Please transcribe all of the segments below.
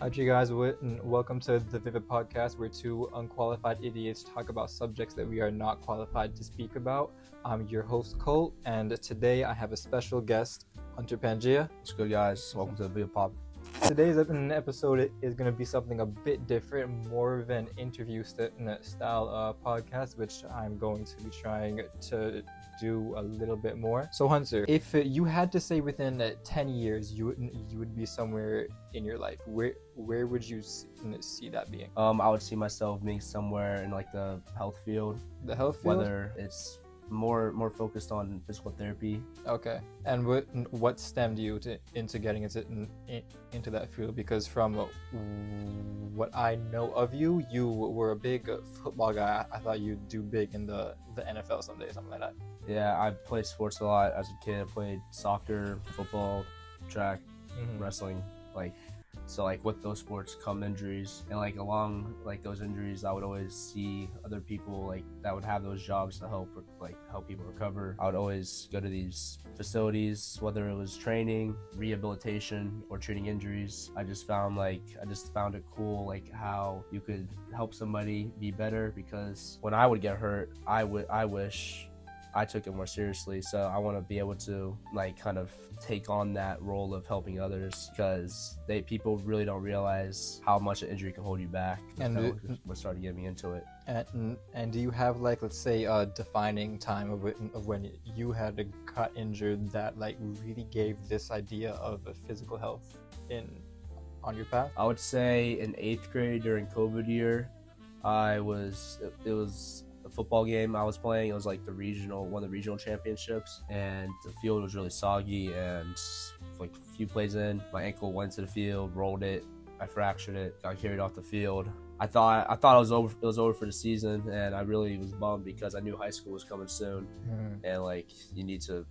Hi, you guys, and welcome to the Vivid Podcast, where two unqualified idiots talk about subjects that we are not qualified to speak about. I'm your host, Colt, and today I have a special guest, Hunter Peggio. What's good, guys? Welcome to the Vivid Pod. Today's episode is going to be something a bit different, more of an interview style podcast, which I'm going to be trying to do a little bit more. So Hunter, if you had to say within 10 years you would be somewhere in your life, where would you see that being? I would see myself being somewhere in like the health field. The health field? Whether it's more focused on physical therapy. Okay. And what stemmed you into getting into that field? Because from what I know of you, you were a big football guy. I thought you'd do big in the NFL someday, something like that. Yeah, I played sports a lot as a kid. I played soccer, football, track, wrestling. So with those sports come injuries, and along those injuries, I would always see other people that would have those jobs to help people recover. I would always go to these facilities, whether it was training, rehabilitation, or treating injuries. I just found it cool how you could help somebody be better, because when I would get hurt, I wish I took it more seriously. So I want to be able to kind of take on that role of helping others, because people really don't realize how much an injury can hold you back. And what started getting me into it. And do you have let's say a defining time of when you had got injured that really gave this idea of a physical health on your path? I would say in 8th grade during COVID year, it was a football game I was playing. It was one of the regional championships, and the field was really soggy, and a few plays in, my ankle went to the field, rolled it, I fractured it, got carried off the field. I thought it was over for the season, and I really was bummed because I knew high school was coming soon. And you need to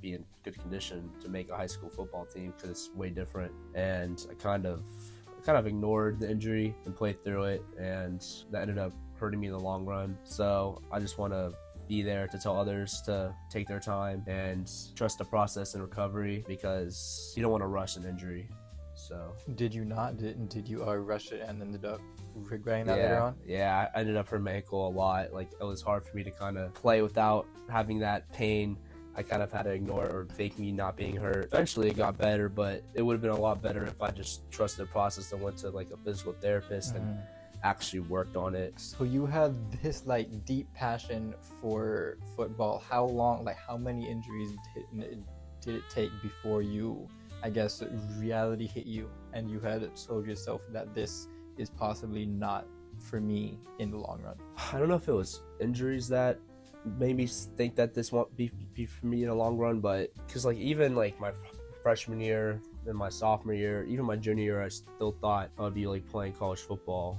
be in good condition to make a high school football team, because it's way different. And I kind of ignored the injury and played through it, and that ended up hurting me in the long run. So I just want to be there to tell others to take their time and trust the process and recovery, because you don't want to rush an injury. So did you rush it and ended up regretting that later on? Yeah, I ended up hurting my ankle a lot. It was hard for me to kind of play without having that pain. I kind of had to ignore it or fake me not being hurt. Eventually it got better, but it would have been a lot better if I just trusted the process and went to a physical therapist and actually worked on it. So you had this deep passion for football. How long, how many injuries did it take before you, I guess, reality hit you and you had told yourself that this is possibly not for me in the long run? I don't know if it was injuries that made me think that this won't be for me in the long run, but because even my freshman year and my sophomore year, even my junior year, I still thought I would be playing college football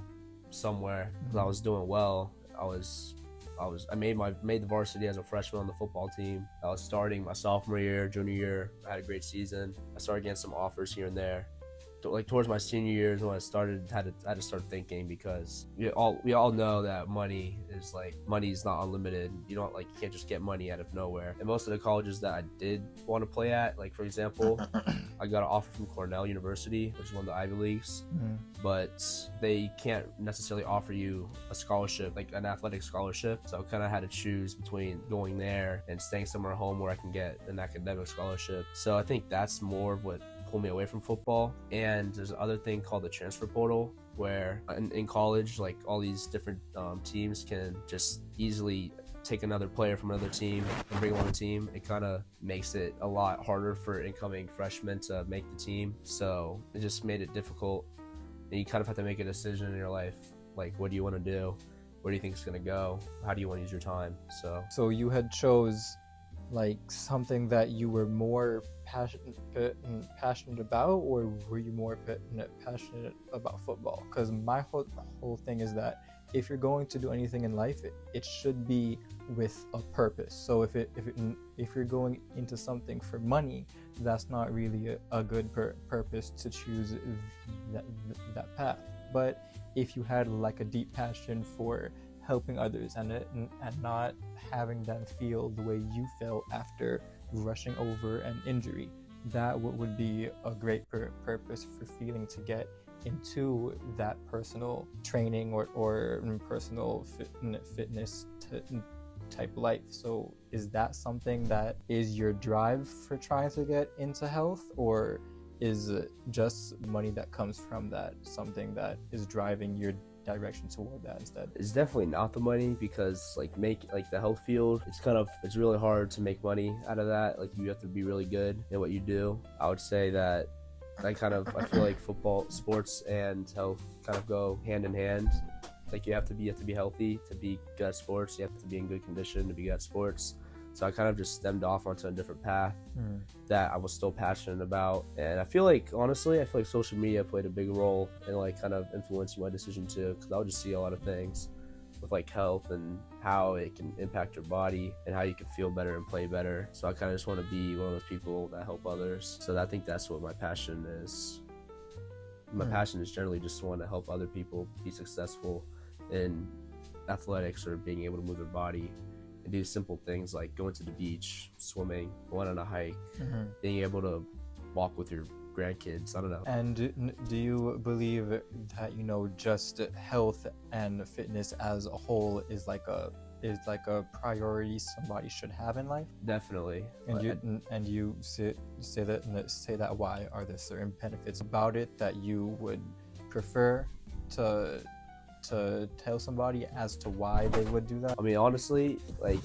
somewhere, because I was doing well. I made the varsity as a freshman on the football team. I was starting my sophomore year, junior year. I had a great season. I started getting some offers here and there. Towards my senior years, when I had to start thinking, because we all know that money is not unlimited. You can't just get money out of nowhere. And most of the colleges that I did want to play at, for example, I got an offer from Cornell University, which is one of the Ivy Leagues, but they can't necessarily offer you a scholarship, an athletic scholarship. So I kind of had to choose between going there and staying somewhere home where I can get an academic scholarship. So I think that's more of what pull me away from football. And there's another thing called the transfer portal, where in college, all these different teams can just easily take another player from another team and bring them on the team. It kind of makes it a lot harder for incoming freshmen to make the team. So it just made it difficult, and you kind of have to make a decision in your life, what do you want to do? Where do you think it's going to go? How do you want to use your time? So you had chose something that you were more passionate about, or were you more passionate about football? Because my whole thing is that if you're going to do anything in life, it should be with a purpose. So if you're going into something for money, that's not really a good purpose to choose that path. But if you had a deep passion for helping others and not having them feel the way you felt after rushing over an injury, that would be a great purpose for feeling to get into that personal training or personal fitness type life. So is that something that is your drive for trying to get into health, or is just money that comes from that something that is driving your direction toward that instead? It's definitely not the money, because like the health field, it's really hard to make money out of that. Like you have to be really good at what you do. I would say that I feel like football, sports, and health kind of go hand in hand. Like you have to be healthy to be good at sports. You have to be in good condition to be good at sports. So I kind of just stemmed off onto a different path that I was still passionate about. And I feel like social media played a big role in like kind of influencing my decision too, because I would just see a lot of things with like health and how it can impact your body and how you can feel better and play better. So I kind of just want to be one of those people that help others. So I think that's what my passion is. My passion is generally just want to help other people be successful in athletics or being able to move their body and do simple things like going to the beach, swimming, going on a hike, being able to walk with your grandkids. I don't know. And do you believe that just health and fitness as a whole is like a priority somebody should have in life? Definitely. And you say that why? Are there certain benefits about it that you would prefer to tell somebody as to why they would do that? I mean, honestly, like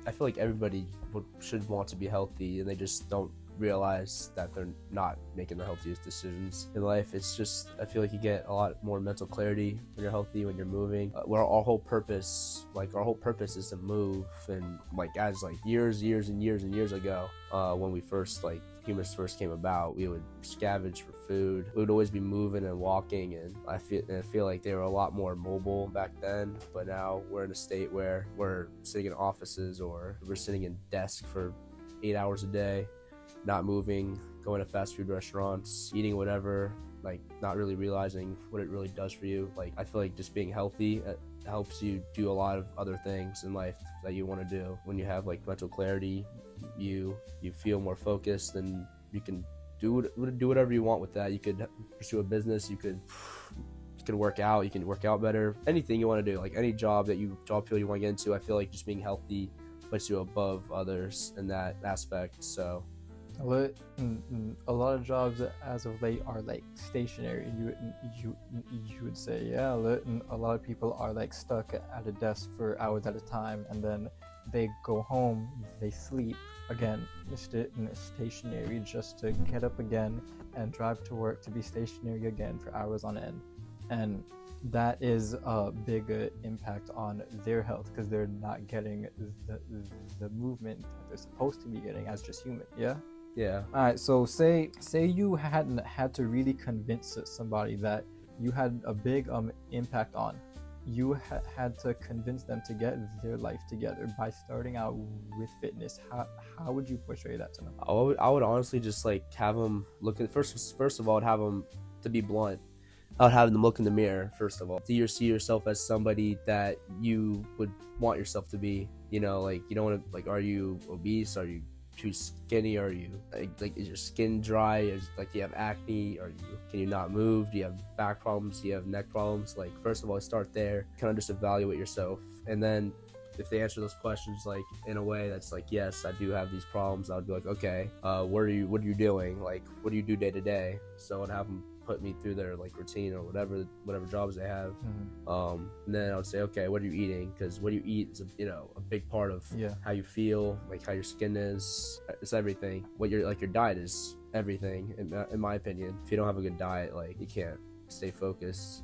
I feel like everybody should want to be healthy, and they just don't realize that they're not making the healthiest decisions in life. It's just, I feel like you get a lot more mental clarity when you're healthy, when you're moving. Where our whole purpose is to move. And like as like years and years ago, when humans first came about, we would scavenge for food. We would always be moving and walking, and I feel like they were a lot more mobile back then. But now we're in a state where we're sitting in offices, or we're sitting in desks for 8 hours a day, not moving, going to fast food restaurants, eating whatever, like not really realizing what it really does for you. Like I feel like just being healthy helps you do a lot of other things in life that you want to do. When you have like mental clarity, you feel more focused, and you can do whatever you want with that. You could pursue a business, you could work out, you can work out better, anything you want to do, like any job field you want to get into. I feel like just being healthy puts you above others in that aspect. So a lot of jobs as of late are like stationary. You would say, yeah, a lot of people are like stuck at a desk for hours at a time, and then they go home, they sleep again, stationary, just to get up again and drive to work to be stationary again for hours on end. And that is a big impact on their health, because they're not getting the movement that they're supposed to be getting as just human. Yeah. All right, so say you hadn't had to really convince somebody that you had a big impact on. You had to convince them to get their life together by starting out with fitness. How would you portray that to them? I would honestly just like have them look at first of all, I'd have them, to be blunt, I would have them look in the mirror. First of all, do you see yourself as somebody that you would want yourself to be? Like you don't want to, like, are you obese? Are you too skinny? Are you like is your skin dry? Do you have acne? Can you not move? Do you have back problems? Do you have neck problems? Like, first of all, start there, kind of just evaluate yourself. And then if they answer those questions like in a way that's like, yes, I do have these problems, I would be like, okay, what are you doing? Like, what do you do day to day? So I'd have them put me through their like routine or whatever jobs they have. And then I would say, okay, what are you eating? Because what you eat is a big part of how you feel, like how your skin is. It's everything. What your diet is everything, in my opinion. If you don't have a good diet, like, you can't stay focused.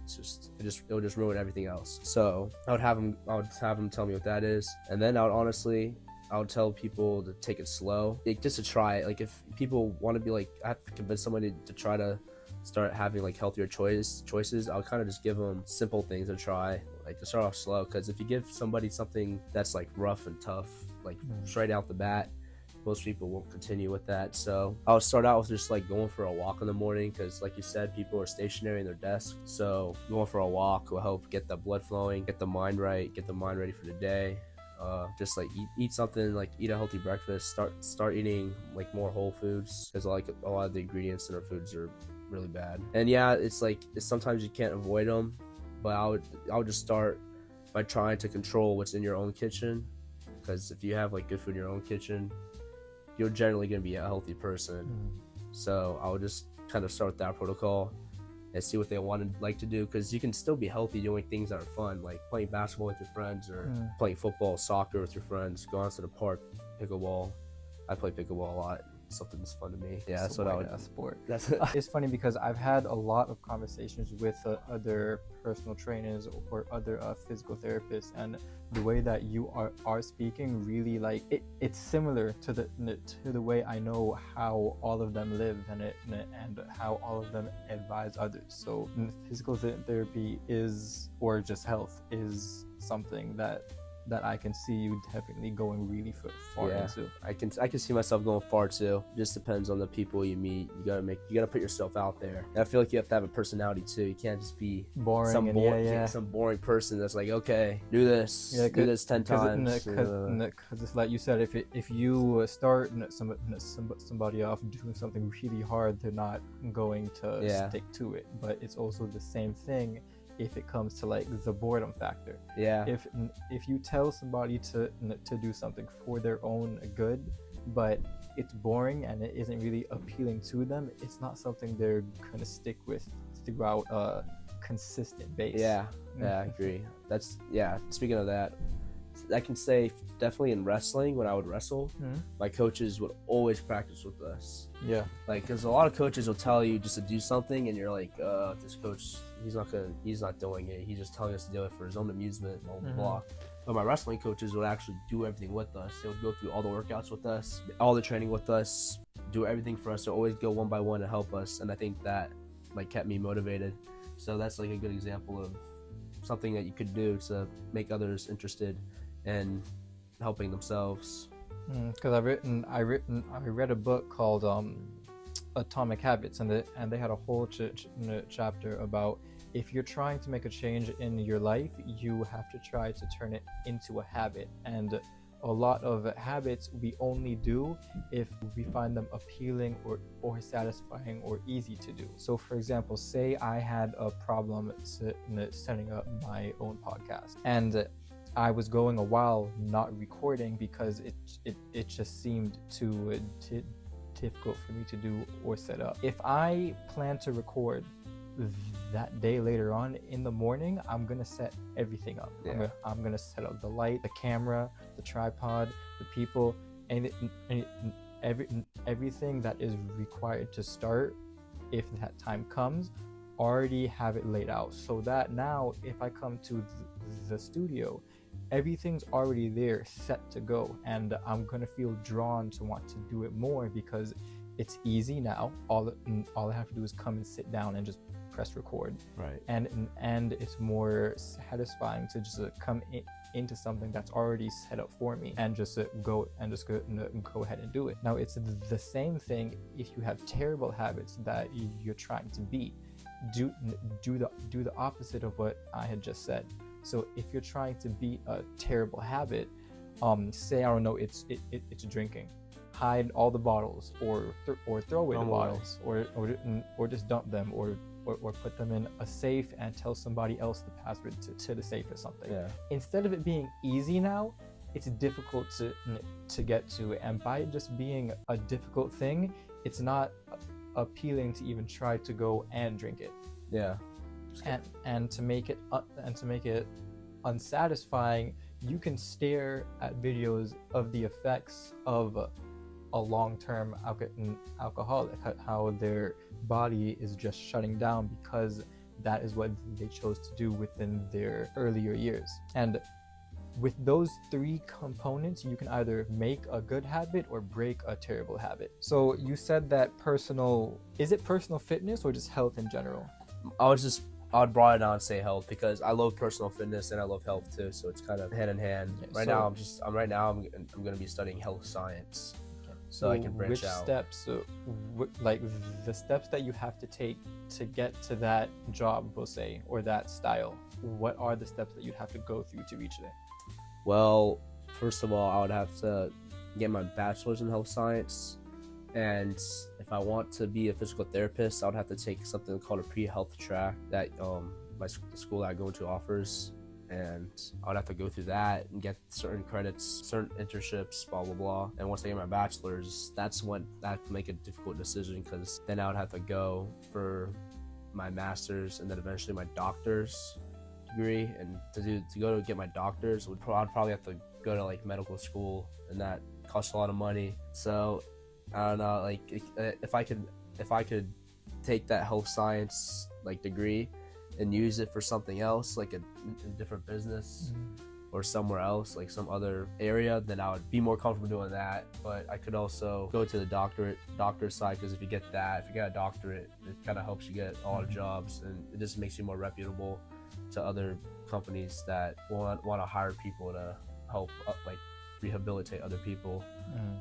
It'll just ruin everything else. So I would have them tell me what that is, and then I would tell people to take it slow, just to try it. Like, if people want to be like, I have to convince somebody to try to start having like healthier choices, I'll kind of just give them simple things to try, like to start off slow. Because if you give somebody something that's like rough and tough, like straight out the bat, most people won't continue with that. So I would start out with just like going for a walk in the morning, because like you said, people are stationary in their desk. So going for a walk will help get the blood flowing, get the mind right, get the mind ready for the day. Just like eat something, like eat a healthy breakfast, start eating like more whole foods, because like a lot of the ingredients in our foods are really bad. And yeah, it's like sometimes you can't avoid them, but I would just start by trying to control what's in your own kitchen, because if you have like good food in your own kitchen, you're generally going to be a healthy person. So I would just kind of start with that protocol and see what they want to like to do, because you can still be healthy doing things that are fun, like playing basketball with your friends, or playing football, soccer with your friends, going out to the park, pickleball. I play pickleball a lot. Something that's fun to me. Yeah, that's what I would. Sport. That's It's funny because I've had a lot of conversations with other personal trainers or other physical therapists, and the way that you are speaking really, like, it's similar to the way I know how all of them live and how all of them advise others. So physical therapy is, or just health, is something that I can see you definitely going really far into. I can see myself going far too. Just depends on the people you meet. You gotta put yourself out there. And I feel like you have to have a personality too. You can't just be boring some boring person that's like, okay, do this 10 times. Because it's like you said, if you start somebody off doing something really hard, they're not going to stick to it. But it's also the same thing if it comes to like the boredom factor. If you tell somebody to do something for their own good, but it's boring and it isn't really appealing to them, it's not something they're gonna stick with throughout a consistent base. I agree. Speaking of that, I can say definitely in wrestling, when I would wrestle, my coaches would always practice with us. Like, because a lot of coaches will tell you just to do something, and you're like, this coach, he's not doing it. He's just telling us to do it for his own amusement, blah blah blah. But my wrestling coaches would actually do everything with us. They would go through all the workouts with us, all the training with us, do everything for us. They always go one by one to help us, and I think that like kept me motivated. So that's like a good example of something that you could do to make others interested and helping themselves. Because I read a book called Atomic Habits, and they had a whole chapter about, if you're trying to make a change in your life, you have to try to turn it into a habit. And a lot of habits we only do if we find them appealing or satisfying or easy to do. So for example, say I had a problem setting up my own podcast, and I was going a while not recording because it just seemed too difficult for me to do or set up. If I plan to record that day later on in the morning, I'm gonna set everything up. I'm gonna set up the light, the camera, the tripod, the people, and everything that is required to start, if that time comes, already have it laid out, so that now if I come to the studio, everything's already there, set to go, and I'm gonna feel drawn to want to do it more because it's easy now. All I have to do is come and sit down and just press record. Right. And it's more satisfying to just come into something that's already set up for me and just go ahead and do it. Now it's the same thing if you have terrible habits that you're trying to beat. Do the opposite of what I had just said. So if you're trying to beat a terrible habit, say, I don't know, it's drinking, hide all the bottles, or throw away the bottles, or just dump them, or put them in a safe and tell somebody else the password to the safe or something. Instead of it being easy now, it's difficult to get to, and by it just being a difficult thing, it's not appealing to even try to go and drink it. And to make it unsatisfying, you can stare at videos of the effects of a long-term alcoholic, how their body is just shutting down because that is what they chose to do within their earlier years. And with those three components, you can either make a good habit or break a terrible habit. So you said that is it personal fitness or just health in general? I would broaden it out and say health, because I love personal fitness and I love health too, so it's kind of hand in hand. I'm going to be studying health science, so I can branch out. Which steps, like the steps that you have to take to get to that job, we'll say, or that style, what are the steps that you'd have to go through to reach there? Well, first of all, I would have to get my bachelor's in health science, And if I want to be a physical therapist, I would have to take something called a pre-health track that the school that I go to offers, and I would have to go through that and get certain credits, certain internships, blah blah blah. And once I get my bachelor's, that's when I have to make a difficult decision, because then I would have to go for my master's and then eventually my doctor's degree. And to get my doctor's, I'd probably have to go to like medical school, and that costs a lot of money. So I don't know, like if I could take that health science like degree and use it for something else, like a different business or somewhere else, like some other area, then I would be more comfortable doing that. But I could also go to the doctorate side, because if you get a doctorate, it kind of helps you get a lot of jobs, and it just makes you more reputable to other companies that want to hire people to help like rehabilitate other people.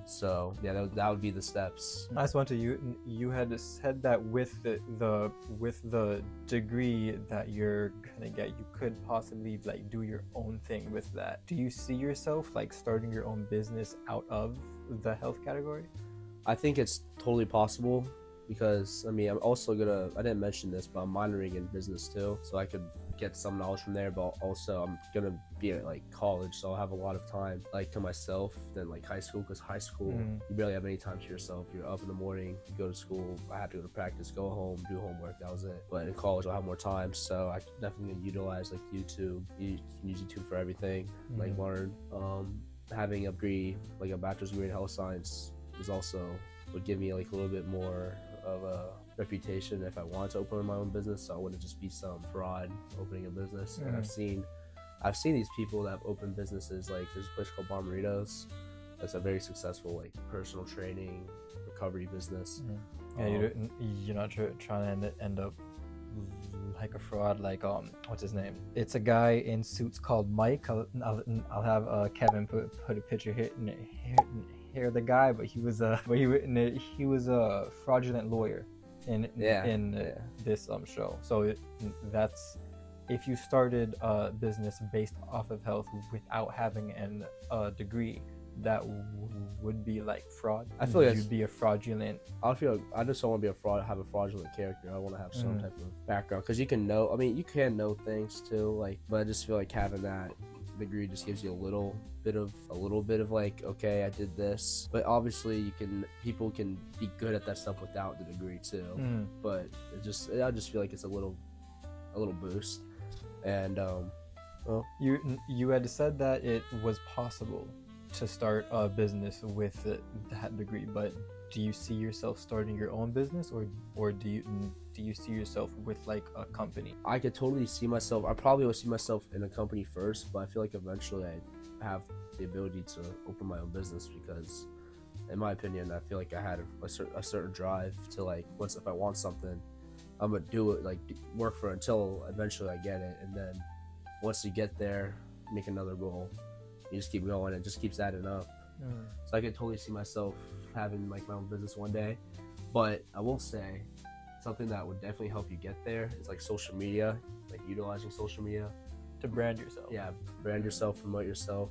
So yeah, that would be the steps. I just want to you had said that with the degree that you're gonna get, you could possibly like do your own thing with that. Do you see yourself like starting your own business out of the health category? I think it's totally possible, because I mean, I didn't mention this, but I'm minoring in business too, so I could get some knowledge from there. But also I'm gonna be at like college, so I'll have a lot of time like to myself than like high school, because high school you barely have any time to yourself. You're up in the morning, you go to school, I have to go to practice, go home, do homework, that was it. But in college I'll have more time, so I definitely utilize like YouTube. You can use YouTube for everything, like learn. Having a degree, like a bachelor's degree in health science, would give me like a little bit more of a reputation if I wanted to open my own business, so I wouldn't just be some fraud opening a business. And I've seen these people that have opened businesses, like there's a place called Bomberitos that's a very successful like personal training recovery business. Yeah, you're not trying to end up like a fraud, like what's his name? It's a guy in suits called Mike. I'll have Kevin put a picture here the guy, but he was a fraudulent lawyer in this show. So that's, if you started a business based off of health without having a degree, that would be like fraud. I feel like you'd be a fraudulent. I just don't want to be have a fraudulent character. I want to have some type of background, because you can know things too, like, but I just feel like having that degree just gives you a little bit of like, okay, I did this. But obviously people can be good at that stuff without the degree too. But I just feel like it's a little boost. And well, you had said that it was possible to start a business with that degree, but do you see yourself starting your own business, or do you see yourself with like a company? I could totally see myself. I probably would see myself in a company first, but I feel like eventually I have the ability to open my own business, because in my opinion, I feel like I had a certain drive to, like, if I want something, I'm gonna do it, like work for it until eventually I get it. And then once you get there, make another goal. You just keep going, it just keeps adding up. So I could totally see myself having like my own business one day. But I will say something that would definitely help you get there is like social media, like utilizing social media to brand yourself. Yeah, brand yourself, promote yourself,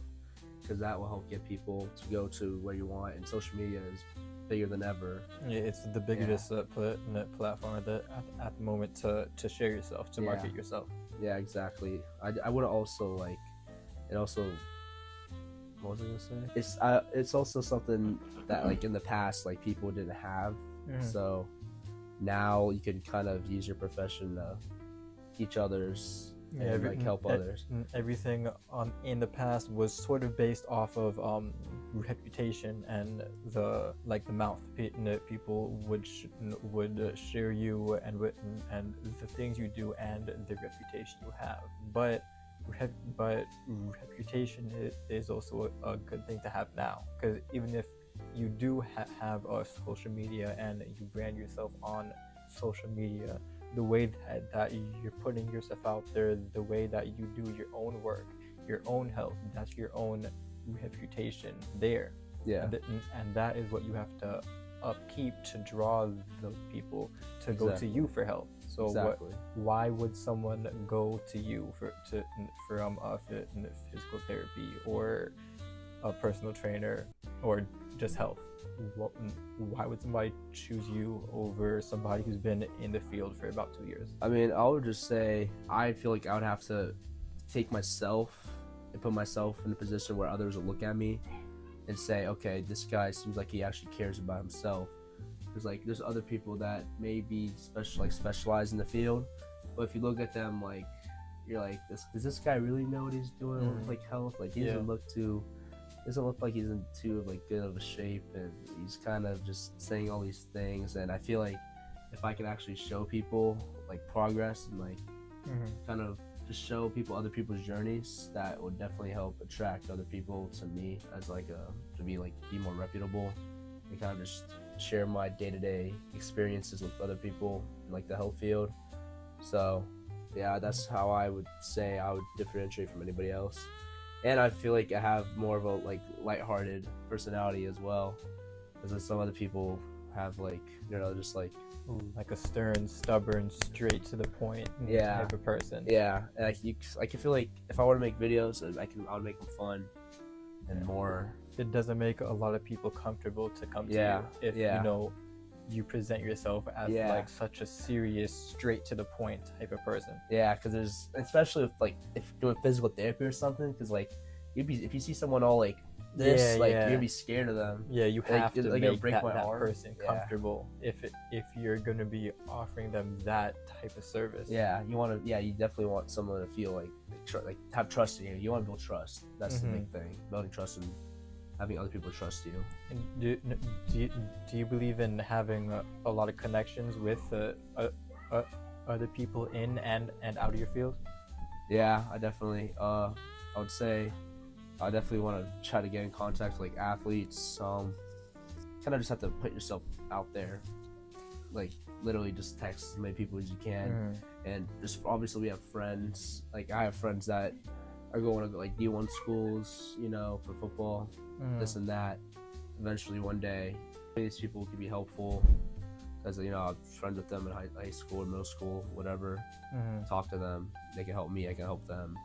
because that will help get people to go to where you want. And social media is bigger than ever. Yeah, it's the biggest platform at the moment to share yourself, to market yourself. Yeah, exactly. I would also like it. Also, what was I gonna say? It's also something that like in the past, like people didn't have. So now you can kind of use your profession to teach others and like help others. Everything in the past was sort of based off of reputation and the mouth. People would share you and the things you do and the reputation you have. But reputation is also a good thing to have now, because even if you do have a social media and you brand yourself on social media, the way that you're putting yourself out there, the way that you do your own work, your own health, that's your own reputation there. And that is what you have to upkeep to draw those people to go to you for help. So why would someone go to you for physical therapy or a personal trainer or just health? What, why would somebody choose you over somebody who's been in the field for about 2 years? I mean, I would just say I feel like I would have to take myself and put myself in a position where others will look at me and say, okay, this guy seems like he actually cares about himself. Because like there's other people that may be specialize in the field, but if you look at them, like you're like, does this guy really know what he's doing with like health? Like he doesn't look like he's in too like good of a shape, and he's kind of just saying all these things. And I feel like if I can actually show people like progress and like kind of just show people other people's journeys, that would definitely help attract other people to me as like to be more reputable, and kind of just share my day-to-day experiences with other people in like the health field. So yeah, that's how I would say I would differentiate from anybody else. And I feel like I have more of a like lighthearted personality as well, because some other people have like, you know, just like a stern, stubborn, straight to the point type of person. Yeah, and I can feel like if I were to make videos, I would make them fun and more. It doesn't make a lot of people comfortable to come to you if you know you present yourself as like such a serious, straight to the point type of person. Yeah, because there's, especially if doing physical therapy or something, because like if you see someone all like this, you're gonna be scared of them. Yeah, you have to make break that person comfortable if you're gonna be offering them that type of service. Yeah, you definitely want someone to feel like have trust in you. You want to build trust. That's the big thing, building trust and having other people trust you. And do you believe in having a lot of connections with other people in and out of your field? Yeah, I definitely. I would say I definitely want to try to get in contact with like athletes. Kind of just have to put yourself out there, like literally just text as many people as you can. And just obviously we have friends. Like I have friends that are going to like D1 schools, you know, for football, this and that. Eventually one day, these people can be helpful, because you know I'm friends with them in high school or middle school, whatever. Talk to them, they can help me, I can help them.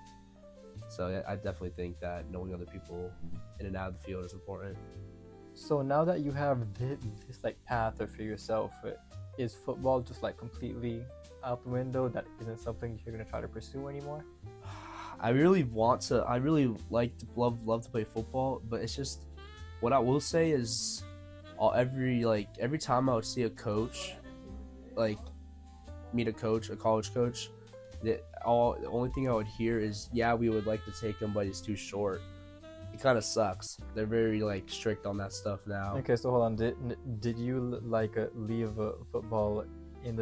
So I definitely think that knowing other people in and out of the field is important. So now that you have this like path for yourself, is football just like completely out the window? That isn't something you're gonna try to pursue anymore? I really like to love to play football, but it's just, what I will say is, every time I would see a coach, like meet a college coach, the only thing I would hear is, yeah, we would like to take him, but he's too short. It kind of sucks. They're very like strict on that stuff now. Okay, so hold on. Did you like leave football in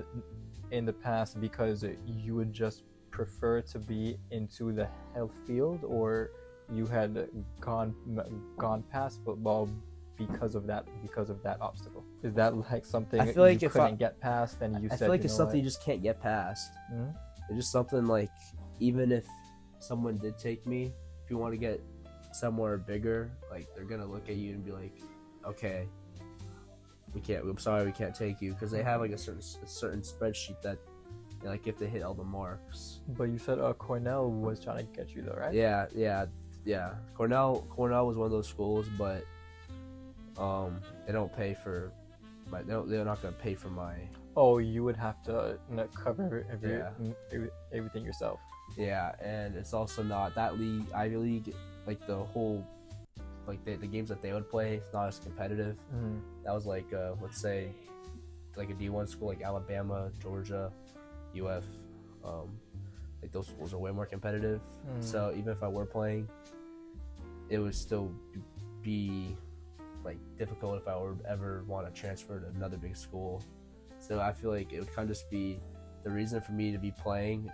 the past because you would just prefer to be into the health field, or you had gone past football because of that obstacle? Is that like something I feel like you couldn't get past, and you said, I feel like it's something you just can't get past. It's just something like, even if someone did take me, if you want to get somewhere bigger, like they're gonna look at you and be like, okay, I'm sorry, we can't take you, because they have like a certain spreadsheet that like you have to hit all the marks. But you said Cornell was trying to get you though, right? Yeah. Cornell was one of those schools, but they don't pay for they're not gonna pay for my. Oh, you would have to cover everything yourself. Yeah, and it's also not that league, Ivy League, like the whole, like the games that they would play, it's not as competitive. That was like let's say like a D1 school like Alabama, Georgia, UF, like those schools are way more competitive. So even if I were playing, it would still be like difficult if I would ever want to transfer to another big school. So I feel like it would kind of just be, the reason for me to be playing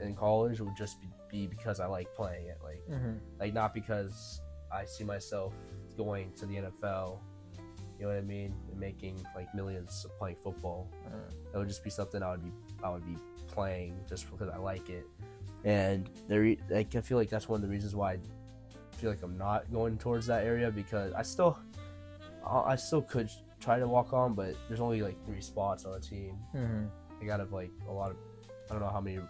in college would just be because I like playing it, like not because I see myself going to the NFL, you know what I mean, and making like millions of playing football. It would just be something I would be playing just because I like it. And I feel like that's one of the reasons why I feel like I'm not going towards that area, because I still could try to walk on, but there's only like 3 spots on a team. They got like a lot of, I don't know how many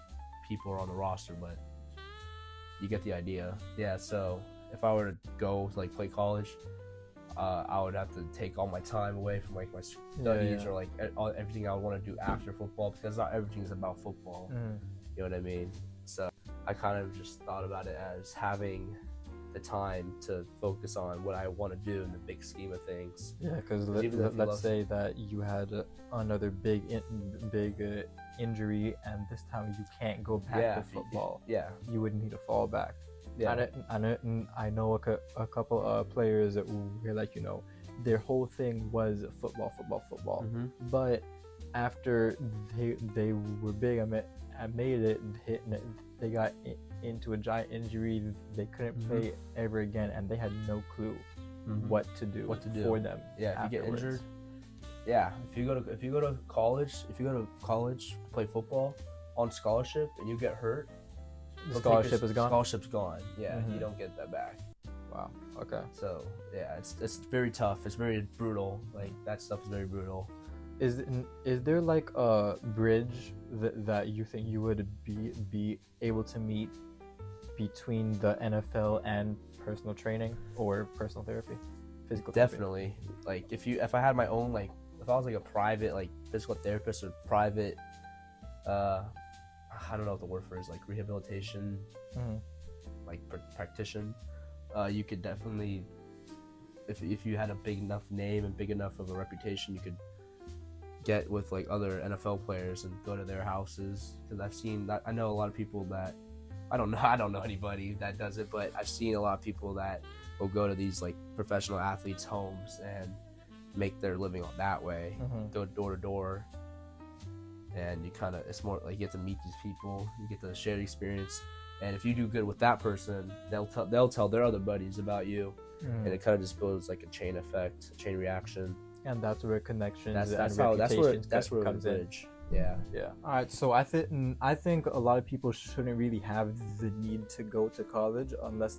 people are on the roster, but you get the idea. Yeah, so if I were to go like play college, I would have to take all my time away from like my studies or like everything I would want to do after football, because not everything is about football. You know what I mean? So I kind of just thought about it as having the time to focus on what I want to do in the big scheme of things. Yeah, because let's say that you had another big injury, and this time you can't go back to football. You would need a fallback. I know a couple of players that were like, their whole thing was football. But after they were big, I made it, they got into a giant injury. They couldn't play ever again, and they had no clue what to do for them. If you get injured, if you go to college, play football on scholarship, and you get hurt, the scholarship is gone. Scholarship's gone. You don't get that back. Wow. Okay. So it's very tough. It's very brutal. Like, that stuff is very brutal. Is there like a bridge that you think you would be able to meet between the NFL and personal training or personal therapy, physical therapy? Definitely. Like, if I had my own, like, if I was like a private like physical therapist or private, I don't know what the word for it is, like rehabilitation, like practitioner, you could definitely, if you had a big enough name and big enough of a reputation, you could get with like other NFL players and go to their houses. Because I've seen that, I know a lot of people that, I don't know anybody that does it, but I've seen a lot of people that will go to these like professional athletes' homes and make their living on that way, go door to door, and you kind of, it's more like you get to meet these people, you get to share the experience, and if you do good with that person, they'll tell their other buddies about you, and it kind of just builds like a chain effect, a chain reaction. And that's where connections that's where it comes in. Yeah. All right. So I think a lot of people shouldn't really have the need to go to college unless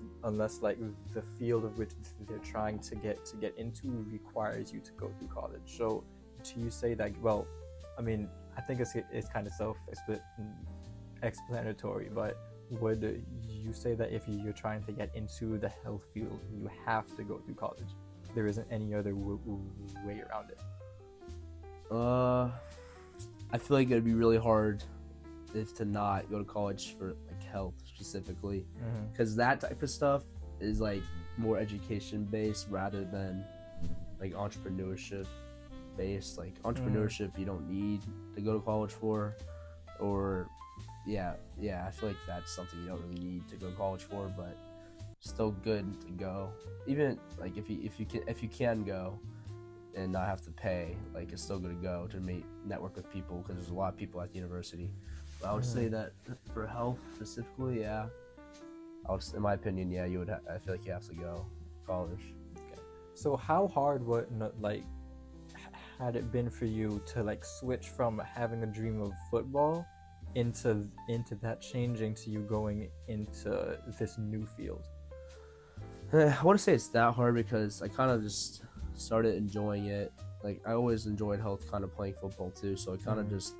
like the field of which they're trying to get into requires you to go through college. So do you say that? Well, I mean, I think it's kind of self-explanatory, but would you say that if you're trying to get into the health field, you have to go through college? There isn't any other way around it? I feel like it'd be really hard to not go to college for like health specifically, because that type of stuff is like more education based rather than like entrepreneurship based. Like entrepreneurship, you don't need to go to college for, or I feel like that's something you don't really need to go to college for, but still good to go. Even like if you can go and not have to pay, like it's still good to go to network with people, because there's a lot of people at the university. But I would say that for health specifically, in my opinion, you would. I feel like you have to go to college. Okay. So how hard had it been for you to like switch from having a dream of football into that changing to you going into this new field? I want to say it's that hard because I kind of just started enjoying it. Like, I always enjoyed health, kind of playing football too, so I kind of just,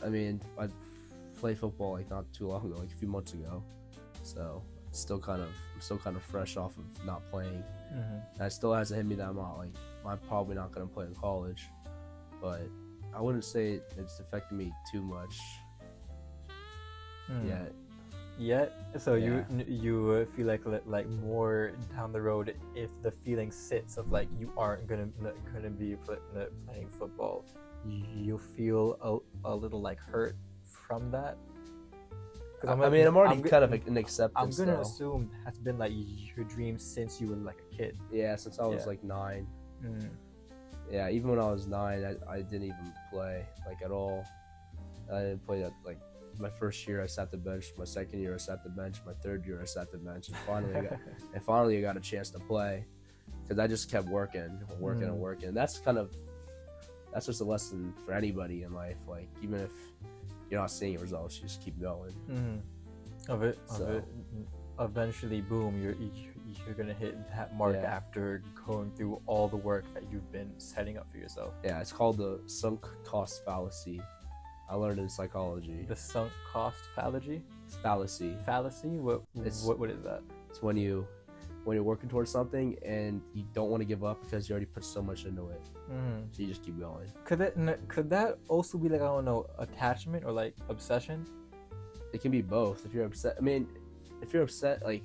I played football like not too long ago, like a few months ago, so I'm still kind of fresh off of not playing. And it still hasn't hit me that I'm probably not going to play in college, but I wouldn't say it's affected me too much yet. So you feel like more down the road, if the feeling sits of like you aren't gonna be playing football, you'll feel a little like hurt from that? I'm already kind of an acceptance. I'm gonna assume that's been like your dream since you were like a kid. Yeah, since I was like 9. Yeah, even when I was 9, I didn't even play like at all. I didn't play that like. My first year I sat the bench, my second year I sat the bench, my third year I sat the bench, and finally I got a chance to play, because I just kept working. And that's just a lesson for anybody in life. Like, even if you're not seeing results, you just keep going. Eventually, boom, you're gonna hit that mark after going through all the work that you've been setting up for yourself. Yeah, it's called the sunk cost fallacy. I learned in psychology. The sunk cost fallacy? Fallacy. Fallacy? What is that? It's when you're working towards something and you don't want to give up because you already put so much into it. So you just keep going. Could that also be like, I don't know, attachment or like obsession? It can be both. If you're upset, I mean, if you're upset, like,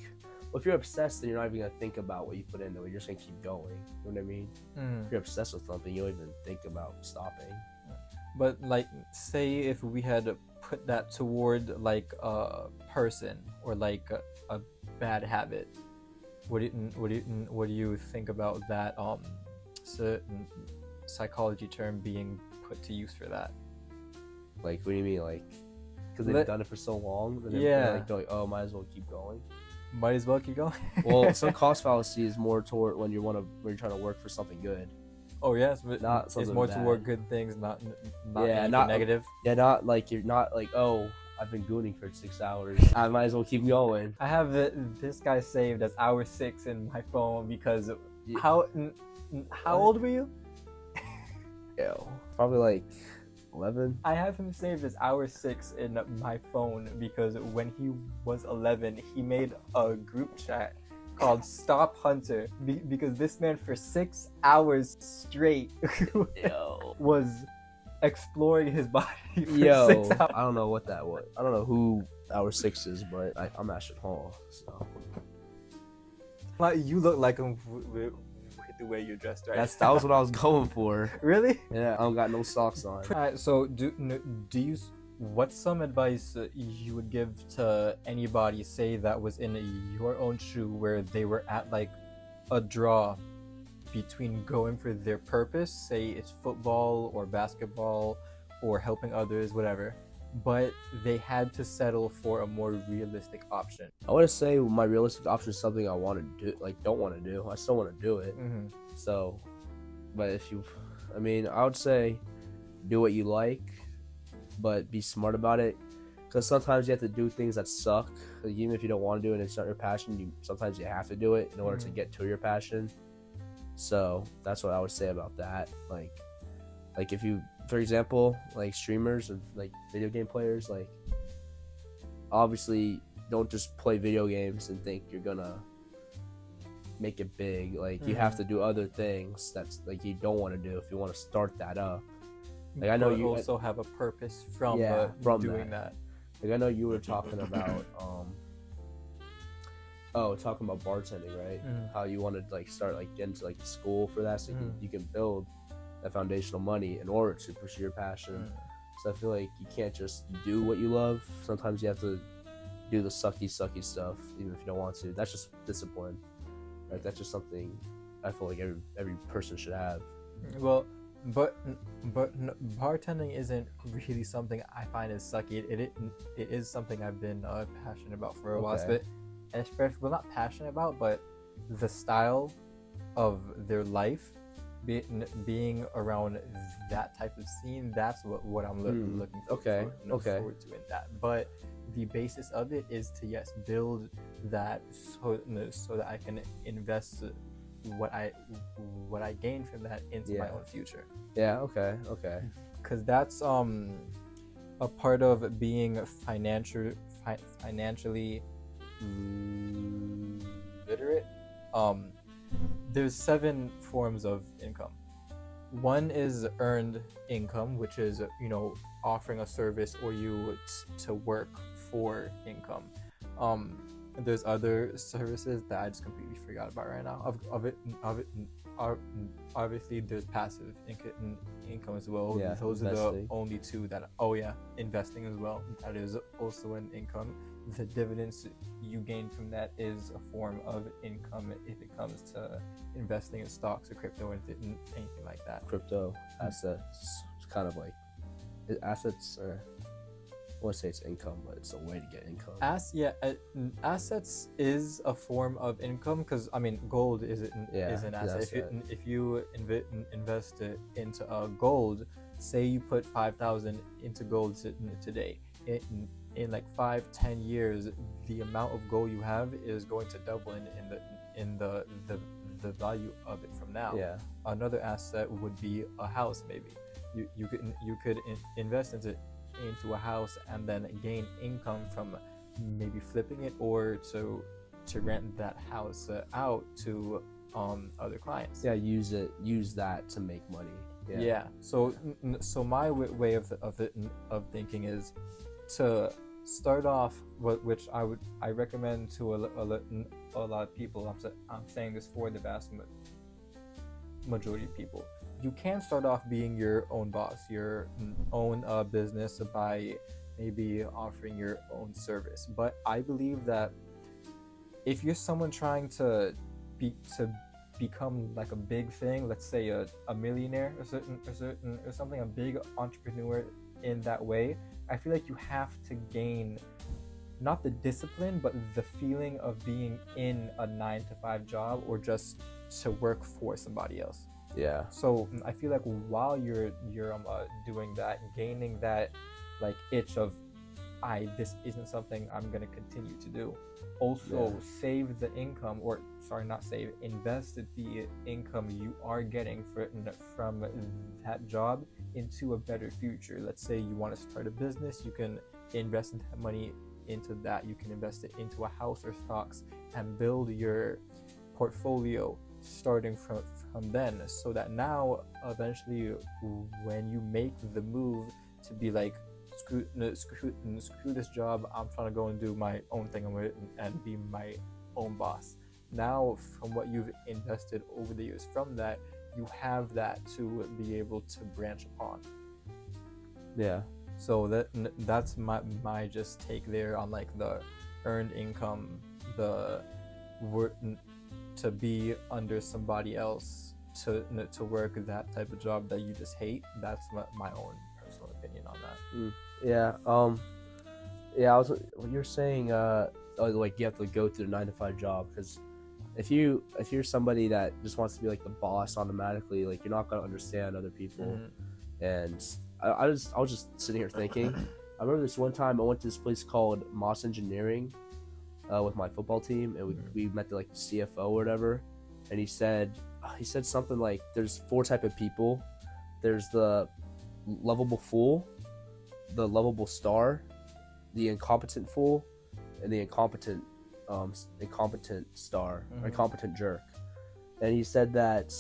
well, if you're obsessed, then you're not even gonna think about what you put into it. You're just gonna keep going. You know what I mean? If you're obsessed with something, you don't even think about stopping. But like, say if we had put that toward like a person or like a bad habit, what do you think about that certain psychology term being put to use for that? Like, what do you mean? Like, because they've done it for so long, then they're like going, oh, might as well keep going. Might as well keep going. Well, some cost fallacy is more toward when you're trying to work for something good. Oh yes, but not it's more bad. toward good things, not yeah, not negative. Yeah, not like you're not like, oh, I've been gooning for 6 hours. I might as well keep going. I have this guy saved as hour 6 in my phone because how old were you? Yo, probably like 11. I have him saved as hour 6 in my phone because when he was 11, he made a group chat called Stop Hunter because this man for 6 hours straight was exploring his body for 6 hours. I don't know what that was. I don't know who hour 6 is, but I'm Ashton Hall. So. Well, you look like him with the way you're dressed, right? That was what I was going for. Really? Yeah, I don't got no socks on. Alright, so do you? What's some advice you would give to anybody, say that was in your own shoe, where they were at like a draw between going for their purpose, say it's football or basketball or helping others, whatever, but they had to settle for a more realistic option? I want to say my realistic option is something I want to do, like don't want to do. I still want to do it. So, but I would say do what you like, but be smart about it, because sometimes you have to do things that suck. Like, even if you don't want to do it and it's not your passion, sometimes you have to do it in order to get to your passion. So that's what I would say about that. Like if you, for example, like streamers or like video game players, like obviously don't just play video games and think you're gonna make it big. Like you have to do other things that's like you don't want to do if you want to start that up. Like I know you also have a purpose from doing that. Like I know you were talking about talking about bartending, right? How you want to like start like get into like school for that, so you can build that foundational money in order to pursue your passion. So I feel like you can't just do what you love. Sometimes you have to do the sucky stuff even if you don't want to. That's just discipline. Like that's just something I feel like every person should have. Well, but bartending isn't really something I find is sucky. It is something I've been passionate about for a while. But especially, well, not passionate about, but the style of their life, being around that type of scene, that's what I'm looking forward to in that. But the basis of it is to build that so that I can invest what I gain from that into my own future. Okay. Because that's a part of being financially literate. There's 7 forms of income. One is earned income, which is offering a service or you to work for income. There's other services that I just completely forgot about right now. Obviously, there's passive income as well. Those investing are the only 2 that. Investing as well. That is also an income. The dividends you gain from that is a form of income if it comes to investing in stocks or crypto or anything like that. Crypto assets, it's kind of like assets or. I want to say it's income, but it's a way to get income. Assets is a form of income because gold is an asset. If you invest it into gold, say you put 5,000 into gold today, in like 5-10 years, the amount of gold you have is going to double in the value of it from now. Another asset would be a house. Maybe you could invest into a house and then gain income from maybe flipping it or to rent that house out to other clients. Yeah, use that to make money. Yeah. So my way of thinking is to start off, which I recommend to a lot of people. I'm saying this for the vast majority of people. You can start off being your own boss, your own business by maybe offering your own service. But I believe that if you're someone trying to become like a big thing, let's say a millionaire or something, a big entrepreneur in that way, I feel like you have to gain not the discipline, but the feeling of being in a 9-to-5 job or just to work for somebody else. Yeah. So I feel like while you're doing that, gaining that like itch of, this isn't something I'm gonna continue to do. Also, save the income, or sorry, not save, invest the income you are getting from that job into a better future. Let's say you want to start a business, you can invest that money into that. You can invest it into a house or stocks and build your portfolio starting from then, so that now eventually when you make the move to be like, screw this job, I'm trying to go and do my own thing and be my own boss. Now, from what you've invested over the years from that, you have that to be able to branch upon. Yeah. So that's my just take there on like the earned income, the work to be under somebody else, to work that type of job that you just hate. That's my own personal opinion on that. Yeah. Yeah. When you're saying like you have to go through the 9-to-5 job, because if you're somebody that just wants to be like the boss automatically, like you're not gonna understand other people. And I was just sitting here thinking. I remember this one time I went to this place called Moss Engineering with my football team, and we met the like CFO or whatever, and he said something like, there's 4 type of people. There's the lovable fool, the lovable star, the incompetent fool, and the incompetent star, or incompetent jerk. And he said that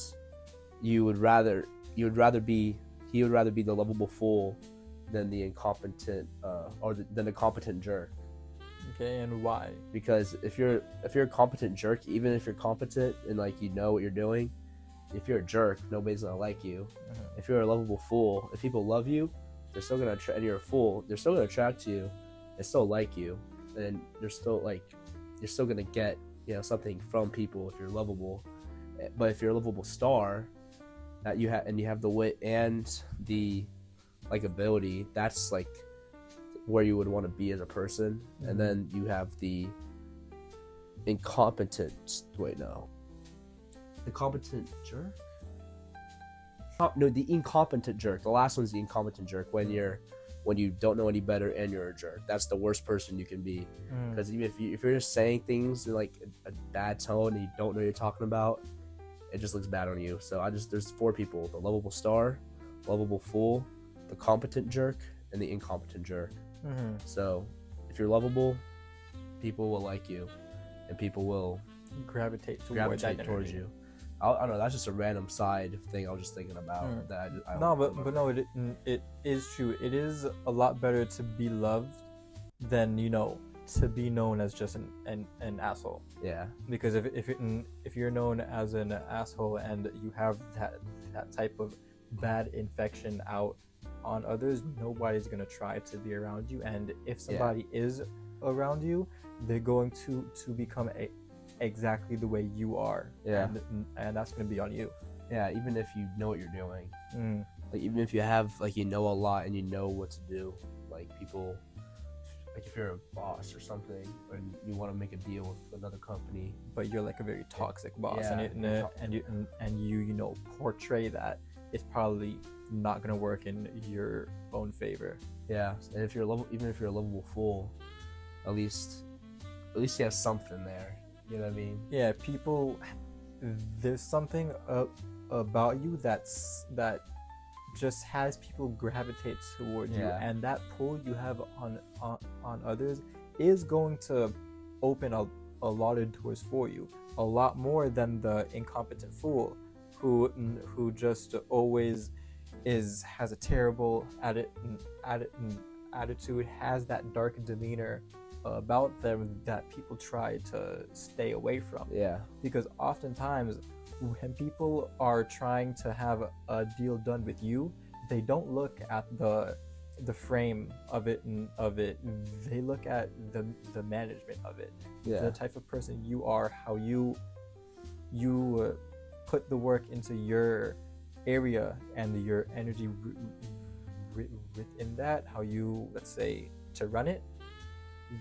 he would rather be the lovable fool than the incompetent than the competent jerk. Okay, and why? Because if you're a competent jerk, even if you're competent and like you know what you're doing, if you're a jerk, nobody's gonna like you. If you're a lovable fool, if people love you, they're still gonna and you're a fool, they're still gonna attract you and still like you, and you're still gonna get something from people if you're lovable. But if you're a lovable star, that you have the wit and the like ability, that's like where you would want to be as a person. And then you have the incompetent jerk. No, the incompetent jerk. The last one's the incompetent jerk, when you don't know any better and you're a jerk. That's the worst person you can be, because even if you're just saying things in like a bad tone and you don't know what you're talking about, it just looks bad on you. So there's 4 people: the lovable star, lovable fool, the competent jerk, and the incompetent jerk. So if you're lovable, people will like you, and people will gravitate towards you. I don't know. That's just a random side thing I was just thinking about. It is true. It is a lot better to be loved than to be known as just an asshole. Yeah. Because if you're known as an asshole and you have that type of bad infection out on others, nobody's gonna try to be around you. And if somebody is around you, they're going to become exactly the way you are. And that's gonna be on you. Yeah. Even if you know what you're doing, like even if you have like a lot and you know what to do, like people. Like if you're a boss or something, and you want to make a deal with another company, but you're like a very toxic boss, and you portray that, it's probably not gonna work in your own favor. Yeah, and even if you're a lovable fool, at least you have something there. You know what I mean? Yeah, there's something about you that just has people gravitate towards you, and that pull you have on others is going to open a lot of doors for you, a lot more than the incompetent fool who just always has a terrible attitude, has that dark demeanor about them that people try to stay away from. Yeah. Because oftentimes when people are trying to have a deal done with you, they don't look at the frame of it they look at the management of it. Yeah. The type of person you are, how you put the work into your area and your energy within that, how you, let's say, to run it.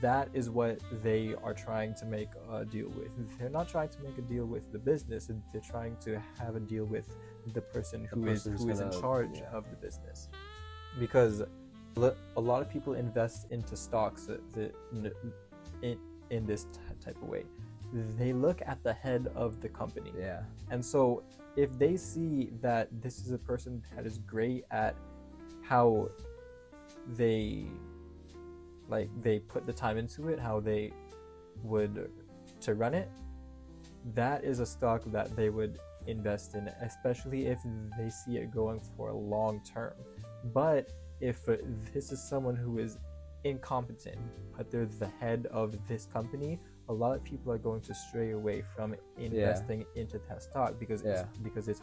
That is what they are trying to make a deal with. They're not trying to make a deal with the business. They're trying to have a deal with the person who is in charge of the business. Because a lot of people invest into stocks in this type of way. They look at the head of the company. Yeah. And so if they see that this is a person that is great at how they put the time into it, how they would to run it, that is a stock that they would invest in, especially if they see it going for a long term. But if this is someone who is incompetent, but they're the head of this company, a lot of people are going to stray away from investing into that stock because it's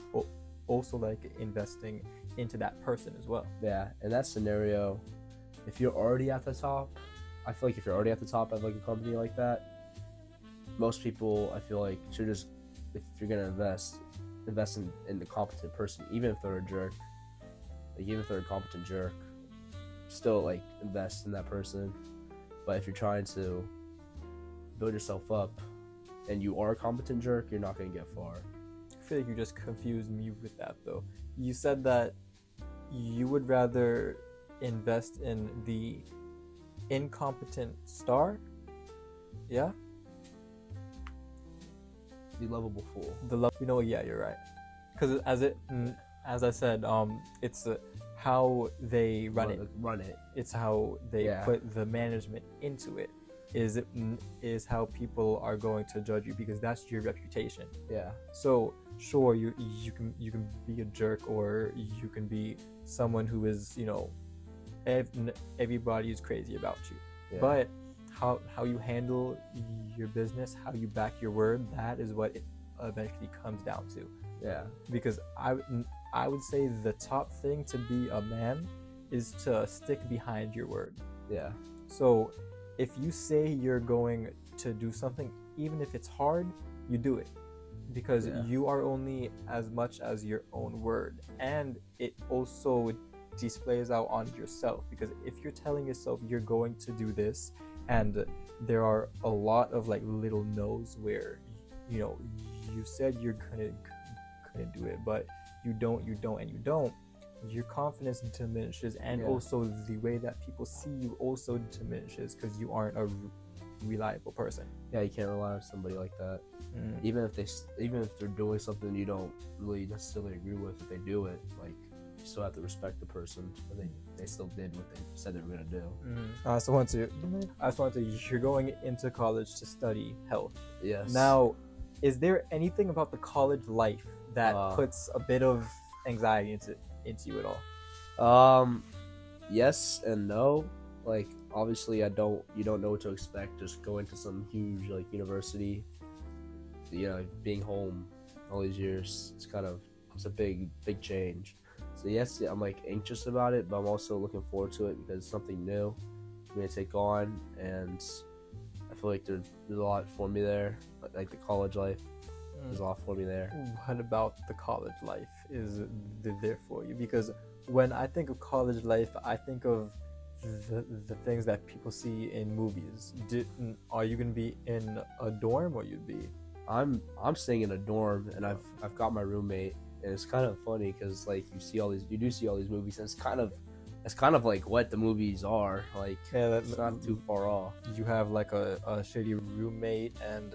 also like investing into that person as well. Yeah, in that scenario, if you're already at the top, I feel like if you're already at the top of like a company like that, most people, I feel like, should just, if you're gonna invest in the competent person, even if they're a jerk, like even if they're a competent jerk, still like invest in that person. But if you're trying to build yourself up and you are a competent jerk, you're not gonna get far. I feel like you just confused me with that though. You said that you would rather invest in the incompetent star, yeah, the lovable fool, yeah, you're right, because as I said, it's how they run it. It's how they put the management into it. Is how people are going to judge you, because that's your reputation. Yeah. So sure, you can be a jerk, or you can be someone who is, everybody is crazy about you. Yeah. But how you handle your business, how you back your word, that is what it eventually comes down to. Yeah. Because I would say the top thing to be a man is to stick behind your word. Yeah. So if you say you're going to do something, even if it's hard, you do it, because you are only as much as your own word. And it also displays out on yourself, because if you're telling yourself you're going to do this, and there are a lot of like little no's where you said you're gonna do it, but you don't, your confidence diminishes, and also the way that people see you also diminishes, because you aren't a reliable person. Yeah, you can't rely on somebody like that. Even if they're doing something you don't really necessarily agree with, if they do it, like, you still have to respect the person, and they still did what they said they were gonna do. I just want to you're going into college to study health. Yes. Now, is there anything about the college life that puts a bit of anxiety into you at all? Yes and no. Like, obviously you don't know what to expect. Just going to some huge like university, being home all these years, it's a big change. So yes, I'm like anxious about it, but I'm also looking forward to it because it's something new I'm gonna take on, and I feel like there's a lot for me there. Like the college life, there's a lot for me there. What about the college life is there for you? Because when I think of college life, I think of the things that people see in movies. Are you gonna be in a dorm, or you'd be? I'm staying in a dorm, and I've got my roommate, and it's kind of funny because like you do see all these movies, and it's kind of like what the movies are like. Yeah, that's not too far off. You have like a shitty roommate, and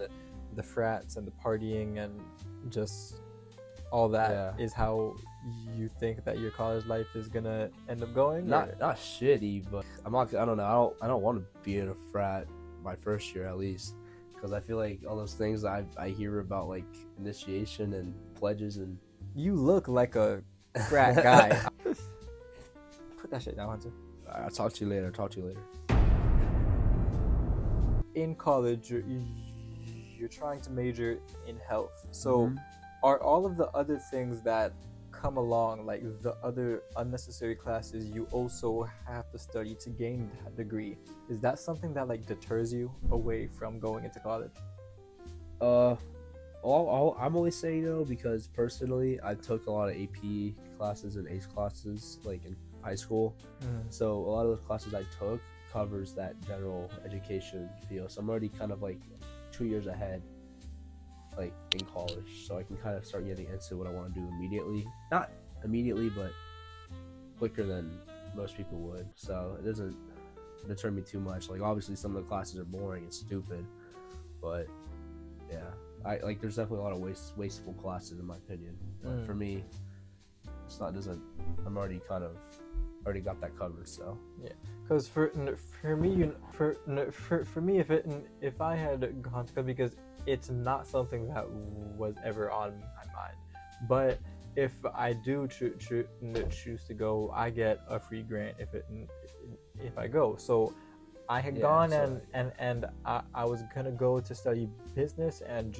the frats and the partying and just all that is how you think that your college life is gonna end up going? Not shitty, but I don't know. I don't want to be in a frat my first year at least, because I feel like all those things I hear about, like initiation and pledges and. You look like a frat guy. Put that shit down, Hunter. I'll talk to you later. In college, you're trying to major in health. So, are all of the other things that come along, like the other unnecessary classes you also have to study to gain that degree, is that something that like deters you away from going into college? I'm only saying no because personally I took a lot of AP classes and ACE classes like in high school. So a lot of those classes I took covers that general education field. So I'm already kind of like 2 years ahead, like in college. So I can kind of start getting into what I want to do immediately. Not immediately, but quicker than most people would. So it doesn't deter me too much. Like obviously some of the classes are boring and stupid, but yeah. There's definitely a lot of wasteful classes in my opinion. But for me, it's not. I'm already got that covered. So yeah, because for me, if I had gone to, because it's not something that was ever on my mind, but if I do choose to go, I get a free grant if I go. So I had gone and I was gonna go to study business and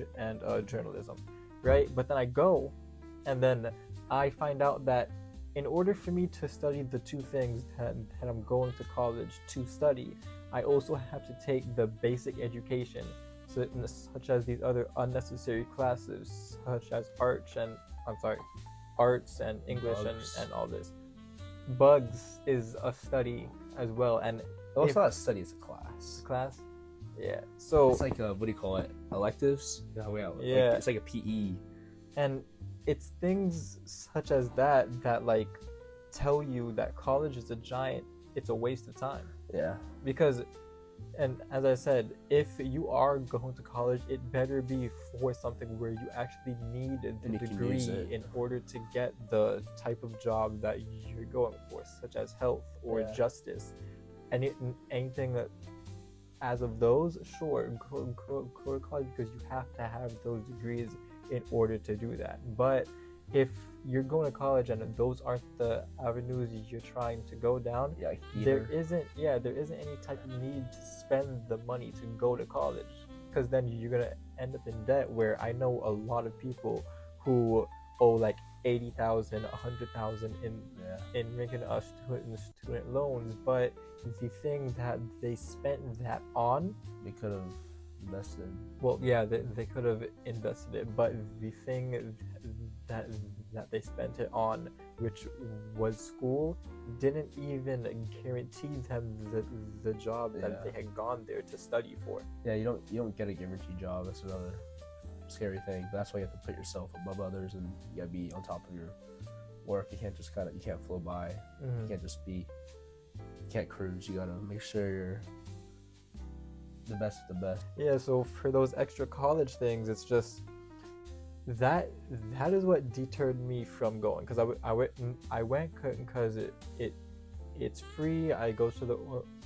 journalism, right? But then I go, and then I find out that in order for me to study the two things that I'm going to college to study, I also have to take the basic education, such as these other unnecessary classes, such as arts and English and all this. Bugs is a study as well, and it's not a study; it's a class. Class, yeah. So it's like what do you call it? Electives? Yeah. Like, it's like a PE. And it's things such as that like tell you that college is it's a waste of time. Yeah. Because, and as I said, if you are going to college, it better be for something where you actually need the degree in order to get the type of job that you're going for, such as health or justice. Anything that, as of those, sure, go to college because you have to have those degrees in order to do that. But if you're going to college and those aren't the avenues you're trying to go down, there isn't any type of need to spend the money to go to college, because then you're gonna end up in debt. Where I know a lot of people who owe like 80,000, 100,000 in making student loans, but the thing that they spent that on, they could have invested. Well, yeah, they could have invested it, but the thing that they spent it on, which was school, didn't even guarantee them the job that they had gone there to study for. Yeah, you don't get a guaranteed job. That's another scary thing. But that's why you have to put yourself above others, and you gotta be on top of your work. You can't just you can't flow by. You can't just be. You can't cruise. You gotta make sure you're the best of the best. Yeah. So for those extra college things, it's just that is what deterred me from going. Because I went because it's free. I go to the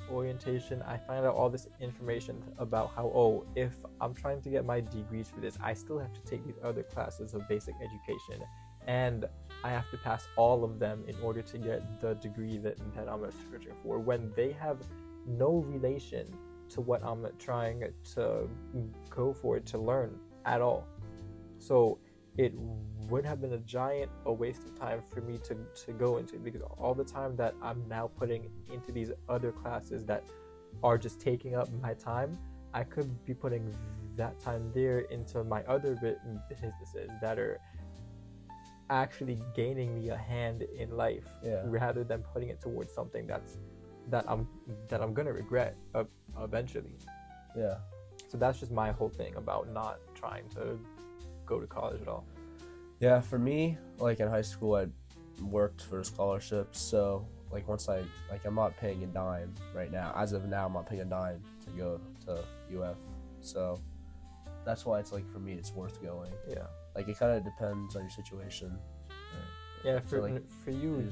orientation. I find out all this information about how if I'm trying to get my degrees for this, I still have to take these other classes of basic education, and I have to pass all of them in order to get the degree that I'm searching for, when they have no relation to what I'm trying to go for to learn at all. So it would have been a waste of time for me to go into, because all the time that I'm now putting into these other classes that are just taking up my time, I could be putting that time there into my other businesses that are actually gaining me a hand in life, rather than putting it towards something that I'm gonna regret eventually. Yeah. So that's just my whole thing about not trying to go to college at all. Yeah, for me, like in high school, I worked for scholarships. So like I'm not paying a dime right now. As of now, I'm not paying a dime to go to UF. So that's why it's like, for me, it's worth going. Yeah. Like it kind of depends on your situation. Yeah, for you,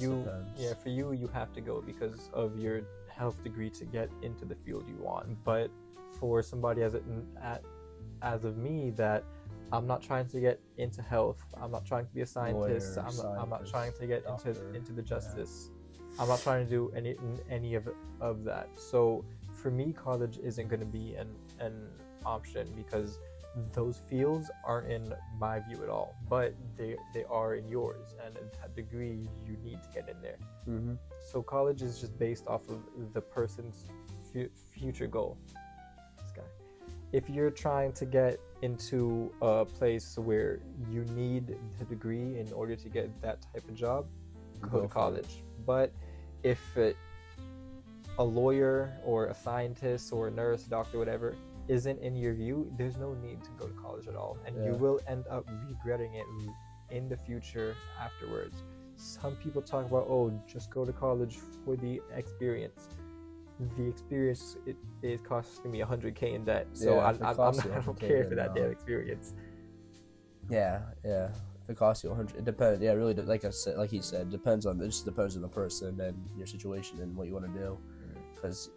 you have to go because of your health degree to get into the field you want. But for somebody at as of me that I'm not trying to get into health. I'm not trying to be a scientist. Lawyer, I'm not trying to get doctor, into the justice. I'm not trying to do any of that. So for me, college isn't going to be an option because those fields aren't in my view at all, but they are in yours, and that degree you need to get in there. Mm-hmm. So college is just based off of the person's future goal. This guy, if you're trying to get into a place where you need the degree in order to get that type of job, go to college. But if a lawyer or a scientist or a nurse, doctor, whatever, isn't in your view, there's no need to go to college at all, and you will end up regretting it in the future afterwards. Some people talk about, oh, just go to college for the experience. The experience, it is costing me $100K in debt, so I don't care for that damn experience. Yeah. If it costs you 100, it depends. Yeah, really, like he said, depends on, it just depends on the person and your situation and what you want to do, because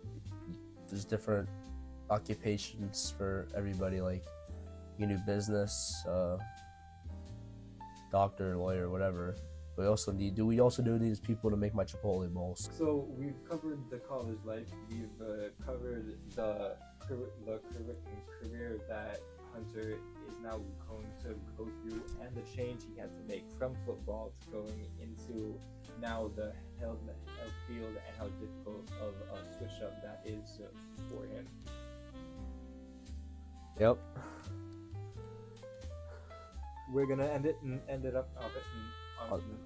there's different occupations for everybody. Like you can do business, doctor, lawyer, whatever. But we also do need people to make my Chipotle bowls. So we've covered the college life. We've covered the career that Hunter is now going to go through, and the change he had to make from football to going into now the health field, and how difficult of a switch up that is for him. Yep. We're gonna end it up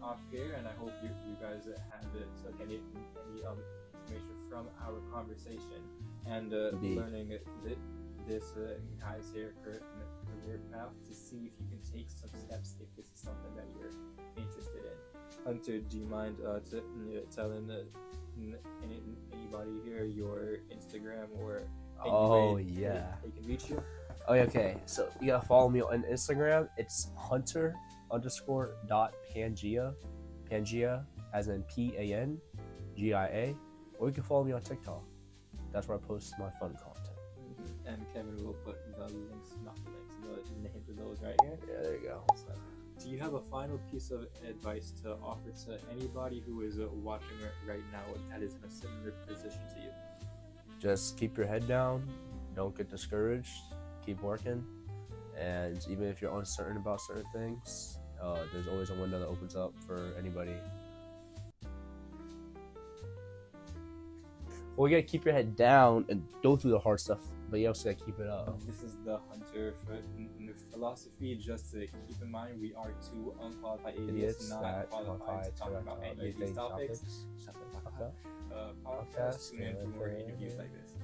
off here, and I hope you guys have took any information from our conversation and learning this guy's career path to see if you can take some steps if this is something that you're interested in. Hunter, do you mind telling anybody here your Instagram or any way they can reach you? Oh, okay. So you gotta follow me on Instagram. It's Hunter _.Peggio, Peggio as in PANGIA, or you can follow me on TikTok. That's where I post my fun content. And Kevin will put the names of those right here. Yeah, there you go. So, do you have a final piece of advice to offer to anybody who is watching right now that is in a similar position to you? Just keep your head down. Don't get discouraged. Keep working. And even if you're uncertain about certain things, there's always a window that opens up for anybody. Well, you gotta keep your head down and go through the hard stuff, but you also gotta keep it up. This is the Hunter philosophy. Just to keep in mind, we are two unqualified idiots, not qualified to talk about any of these topics. Shut the fuck up. Podcasts and more interviews like this.